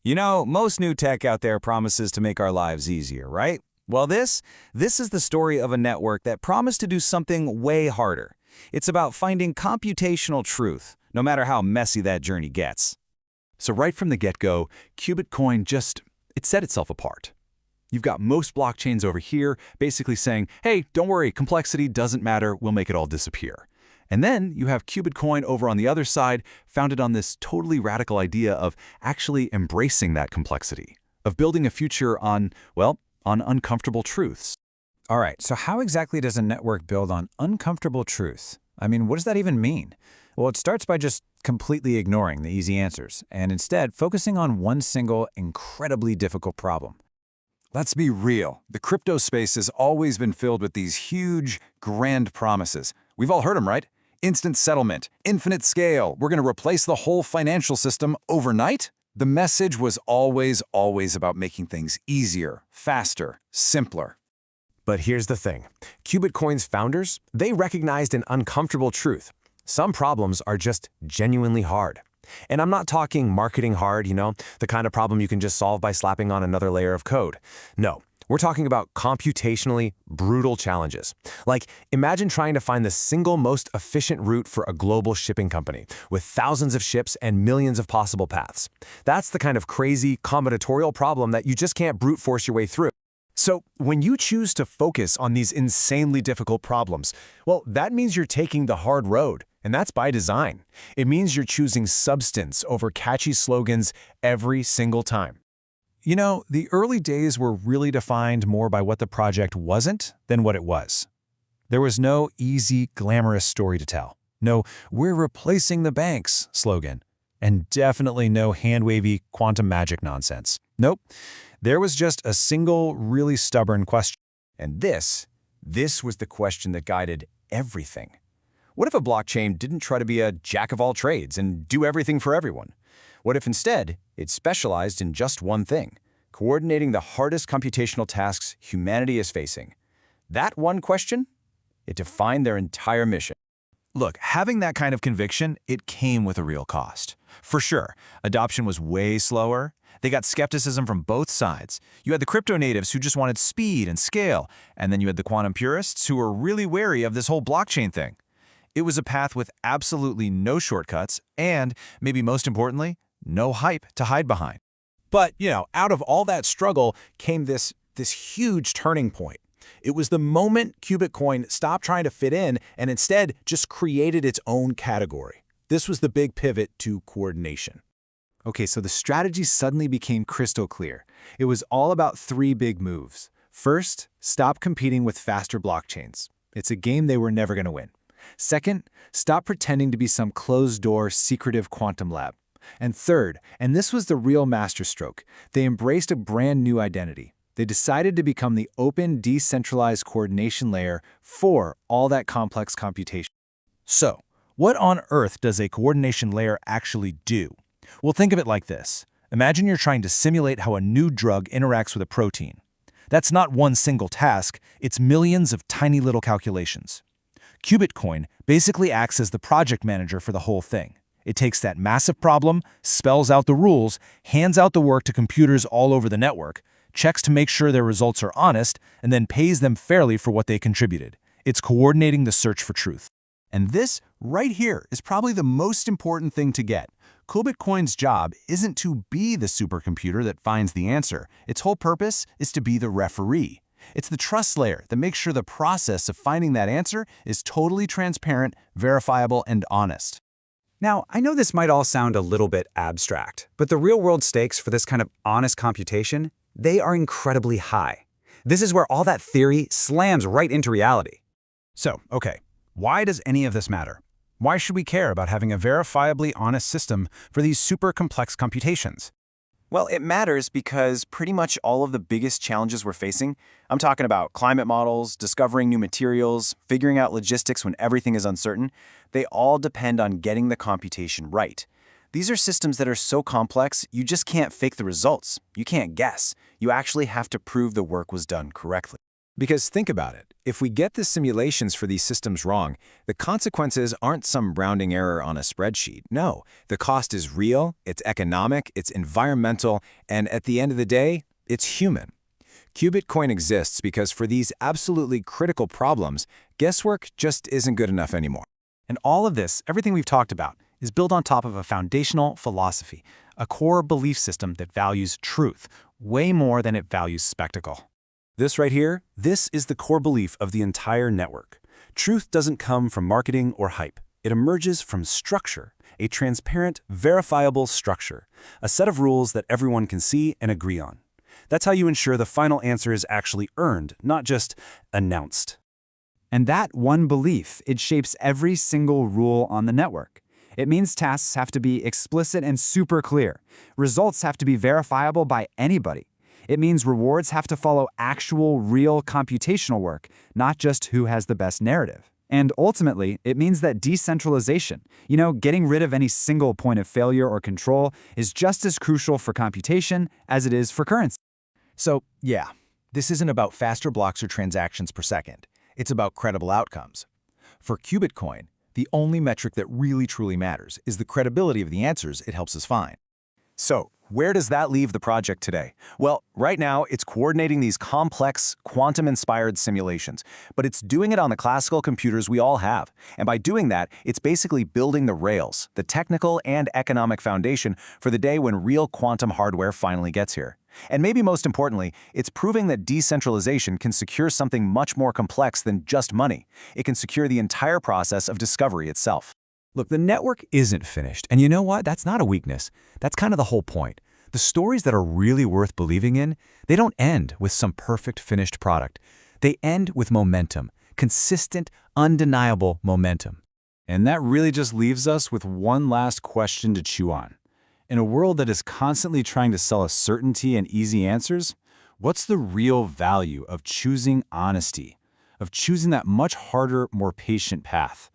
You know, most new tech out there promises to make our lives easier, right? Well, this is the story of a network that promised to do something way harder. It's about finding computational truth, no matter how messy that journey gets. So right from the get-go, Qubitcoin it set itself apart. You've got most blockchains over here basically saying, hey, don't worry, complexity doesn't matter, we'll make it all disappear. And then you have Qubitcoin over on the other side, founded on this totally radical idea of actually embracing that complexity, of building a future on, well, on uncomfortable truths. All right, so how exactly does a network build on uncomfortable truth? I mean, what does that even mean? Well, it starts by just completely ignoring the easy answers and instead focusing on one single, incredibly difficult problem. Let's be real. The crypto space has always been filled with these huge, grand promises. We've all heard them, right? Instant settlement, infinite scale, we're going to replace the whole financial system overnight? The message was always about making things easier, faster, simpler. But here's the thing. Qubitcoin's founders, they recognized an uncomfortable truth. Some problems are just genuinely hard. And I'm not talking marketing hard, the kind of problem you can just solve by slapping on another layer of code. No, we're talking about computationally brutal challenges. Like, imagine trying to find the single most efficient route for a global shipping company with thousands of ships and millions of possible paths. That's the kind of crazy combinatorial problem that you just can't brute force your way through. So when you choose to focus on these insanely difficult problems, well, that means you're taking the hard road. And that's by design. It means you're choosing substance over catchy slogans every single time. You know, the early days were really defined more by what the project wasn't than what it was. There was no easy, glamorous story to tell. No, we're replacing the banks slogan. And definitely no hand-wavy quantum magic nonsense. Nope. There was just a single, really stubborn question. And this was the question that guided everything. What if a blockchain didn't try to be a jack of all trades and do everything for everyone? What if instead it specialized in just one thing, coordinating the hardest computational tasks humanity is facing? That one question, it defined their entire mission. Look, having that kind of conviction, it came with a real cost. For sure, adoption was way slower. They got skepticism from both sides. You had the crypto natives who just wanted speed and scale, and then you had the quantum purists who were really wary of this whole blockchain thing. It was a path with absolutely no shortcuts and, maybe most importantly, no hype to hide behind. But, out of all that struggle came this huge turning point. It was the moment Qubitcoin stopped trying to fit in and instead just created its own category. This was the big pivot to coordination. Okay, so the strategy suddenly became crystal clear. It was all about three big moves. First, stop competing with faster blockchains. It's a game they were never going to win. Second, stop pretending to be some closed-door, secretive quantum lab. And third, and this was the real masterstroke, they embraced a brand new identity. They decided to become the open, decentralized coordination layer for all that complex computation. So, what on earth does a coordination layer actually do? Well, think of it like this. Imagine you're trying to simulate how a new drug interacts with a protein. That's not one single task, it's millions of tiny little calculations. Qubitcoin basically acts as the project manager for the whole thing. It takes that massive problem, spells out the rules, hands out the work to computers all over the network, checks to make sure their results are honest, and then pays them fairly for what they contributed. It's coordinating the search for truth. And this, right here, is probably the most important thing to get. Qubitcoin's job isn't to be the supercomputer that finds the answer. Its whole purpose is to be the referee. It's the trust layer that makes sure the process of finding that answer is totally transparent, verifiable, and honest. Now, I know this might all sound a little bit abstract, but the real-world stakes for this kind of honest computation, they are incredibly high. This is where all that theory slams right into reality. So, okay, why does any of this matter? Why should we care about having a verifiably honest system for these super complex computations? Well, it matters because pretty much all of the biggest challenges we're facing, I'm talking about climate models, discovering new materials, figuring out logistics when everything is uncertain, they all depend on getting the computation right. These are systems that are so complex, you just can't fake the results. You can't guess. You actually have to prove the work was done correctly. Because think about it, If we get the simulations for these systems wrong, the consequences aren't some rounding error on a spreadsheet. No, the cost is real, it's economic, it's environmental, and at the end of the day, it's human. Qubitcoin exists because for these absolutely critical problems, guesswork just isn't good enough anymore. And all of this, everything we've talked about, is built on top of a foundational philosophy, a core belief system that values truth way more than it values spectacle. This right here, this is the core belief of the entire network. Truth doesn't come from marketing or hype. It emerges from structure, a transparent, verifiable structure, a set of rules that everyone can see and agree on. That's how you ensure the final answer is actually earned, not just announced. And that one belief, it shapes every single rule on the network. It means tasks have to be explicit and super clear. Results have to be verifiable by anybody. It means rewards have to follow actual, real computational work, not just who has the best narrative. And ultimately, it means that decentralization, getting rid of any single point of failure or control, is just as crucial for computation as it is for currency. So, yeah, this isn't about faster blocks or transactions per second. It's about credible outcomes. For Qubitcoin, the only metric that really truly matters is the credibility of the answers it helps us find. So, where does that leave the project today? Well, right now, it's coordinating these complex, quantum-inspired simulations, but it's doing it on the classical computers we all have. And by doing that, it's basically building the rails, the technical and economic foundation for the day when real quantum hardware finally gets here. And maybe most importantly, it's proving that decentralization can secure something much more complex than just money. It can secure the entire process of discovery itself. Look, the network isn't finished, and you know what? That's not a weakness. That's kind of the whole point. The stories that are really worth believing in, they don't end with some perfect finished product. They end with momentum, consistent, undeniable momentum. And that really just leaves us with one last question to chew on. In a world that is constantly trying to sell us certainty and easy answers, what's the real value of choosing honesty, of choosing that much harder, more patient path?